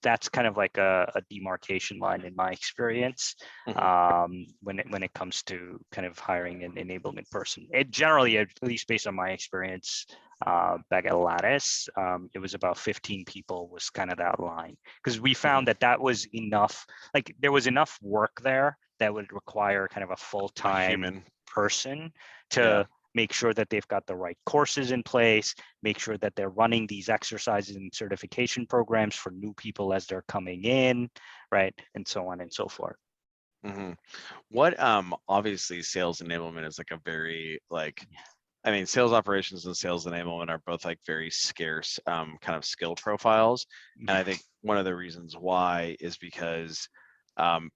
B: That's kind of like a demarcation line in my experience when it comes to kind of hiring an enablement person. It generally, at least based on my experience, back at Lattice, it was about 15 people was kind of that line, because we found that was enough. Like, there was enough work there that would require kind of a full-time
A: human
B: person to make sure that they've got the right courses in place, make sure that they're running these exercises and certification programs for new people as they're coming in, right? And so on and so forth.
A: What obviously sales enablement is like a very like, I mean, sales operations and sales enablement are both like very scarce kind of skill profiles. And I think one of the reasons why is because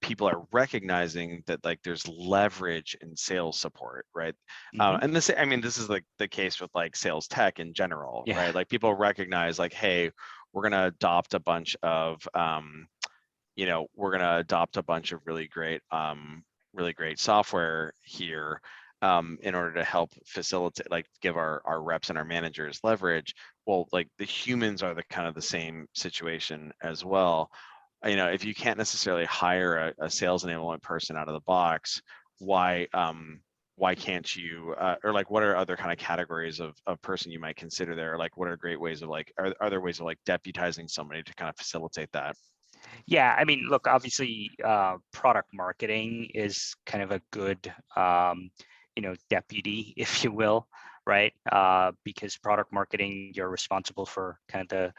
A: people are recognizing that like there's leverage in sales support, right? And this, I mean, this is like the case with like sales tech in general, right? Like people recognize like, hey, we're gonna adopt a bunch of really great software here in order to help facilitate, like give our reps and our managers leverage. Well, like the humans are the kind of the same situation as well. If you can't necessarily hire a sales enablement person out of the box, why can't you, or like what are other kind of categories of person you might consider there? Like what are great ways of like, are there ways of like deputizing somebody to kind of facilitate that?
B: Yeah, I mean, look, obviously, product marketing is kind of a good, deputy, if you will, right? Because product marketing, you're responsible for kind of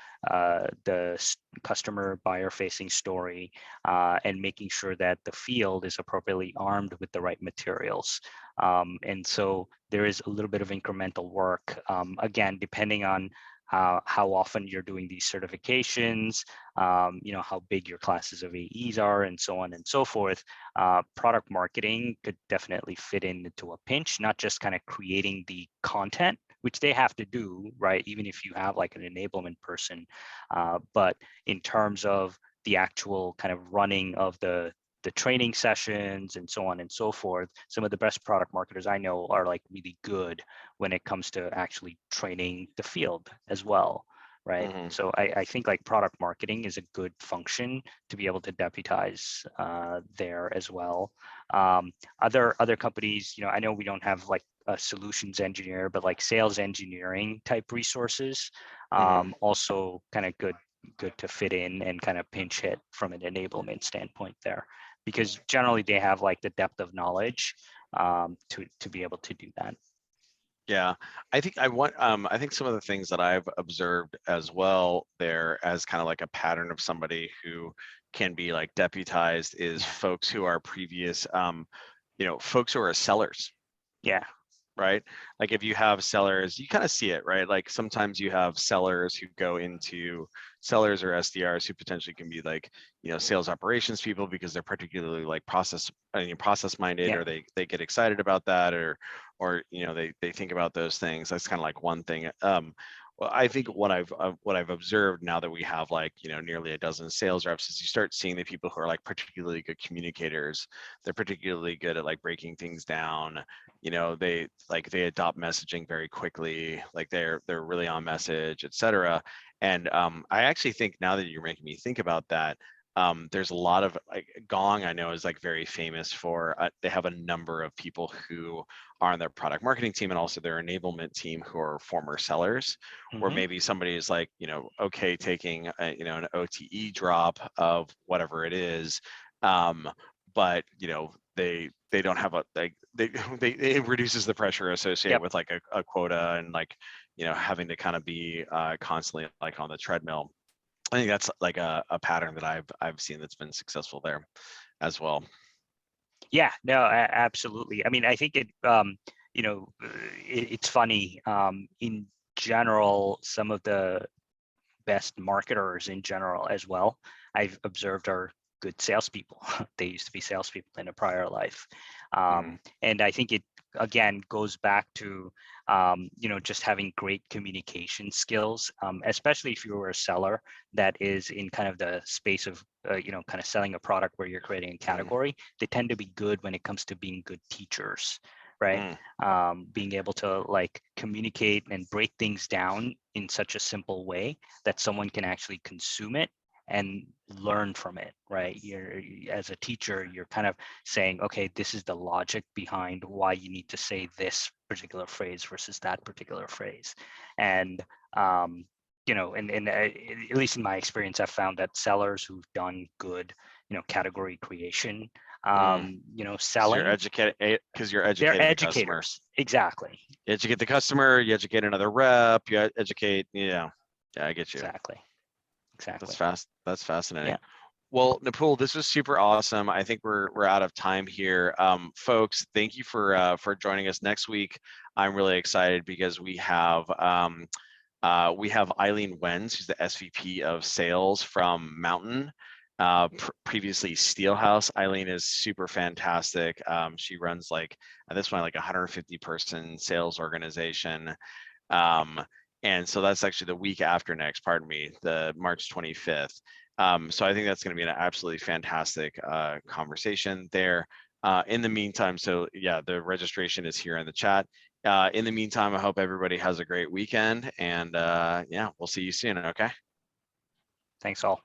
B: the customer buyer-facing story and making sure that the field is appropriately armed with the right materials. And so there is a little bit of incremental work, again, depending on how often you're doing these certifications, how big your classes of AEs are, and so on and so forth. Product marketing could definitely fit into a pinch, not just kind of creating the content, which they have to do, right? Even if you have like an enablement person, but in terms of the actual kind of running of the training sessions and so on and so forth, some of the best product marketers I know are like really good when it comes to actually training the field as well, right? So I think like product marketing is a good function to be able to deputize there as well. Other companies, I know we don't have like a solutions engineer, but like sales engineering type resources, also kind of good to fit in and kind of pinch hit from an enablement standpoint there, because generally they have like the depth of knowledge to be able to do that.
A: Yeah, I think some of the things that I've observed as well there as kind of like a pattern of somebody who can be like deputized is folks who are previous, folks who are sellers.
B: Yeah.
A: right? Like if you have sellers, you kind of see it, right? Like sometimes you have sellers who go into sellers or SDRs who potentially can be like, sales operations people because they're particularly like process minded,
B: Yeah.
A: or they get excited about that, or they think about those things. That's kind of like one thing. Well, I think what I've observed now that we have like nearly a dozen sales reps is you start seeing the people who are like particularly good communicators. They're particularly good at like breaking things down. They adopt messaging very quickly. Like they're really on message, etc. And I actually think, now that you're making me think about that, there's a lot of like Gong, I know, is like very famous for they have a number of people who are on their product marketing team and also their enablement team who are former sellers, where
B: Mm-hmm.
A: maybe somebody is like, okay, taking an OTE drop of whatever it is, but they don't have a like it reduces the pressure associated
B: Yep.
A: with like a quota, and like having to kind of be constantly like on the treadmill. I think that's like a pattern that I've seen that's been successful there as well.
B: Yeah, no, absolutely. I mean, I think it's funny. In general, some of the best marketers in general as well, I've observed, are good salespeople. They used to be salespeople in a prior life. And I think it, again, goes back to, just having great communication skills, especially if you were a seller that is in kind of the space of, kind of selling a product where you're creating a category. They tend to be good when it comes to being good teachers, right? Being able to like communicate and break things down in such a simple way that someone can actually consume it and learn from it, right? As a teacher, you're kind of saying, okay, this is the logic behind why you need to say this particular phrase versus that particular phrase. And and at least in my experience, I've found that sellers who've done good, category creation, selling,
A: Because you're
B: they're
A: educating the customer.
B: educators. Exactly.
A: You educate the customer, you educate another rep, you educate, yeah, I get you.
B: Exactly.
A: That's fascinating.
B: Yeah.
A: Well, Nipul, this was super awesome. I think we're out of time here. Folks, thank you for joining us. Next week, I'm really excited because we have Eileen Wenz, who's the SVP of Sales from Mountain, previously Steelhouse. Eileen is super fantastic. She runs like at this point like 150 person sales organization. And so that's actually the week after next, pardon me, the March 25th. So I think that's going to be an absolutely fantastic conversation there. In the meantime, so yeah, the registration is here in the chat. In the meantime, I hope everybody has a great weekend, and yeah, we'll see you soon. Okay.
B: Thanks all.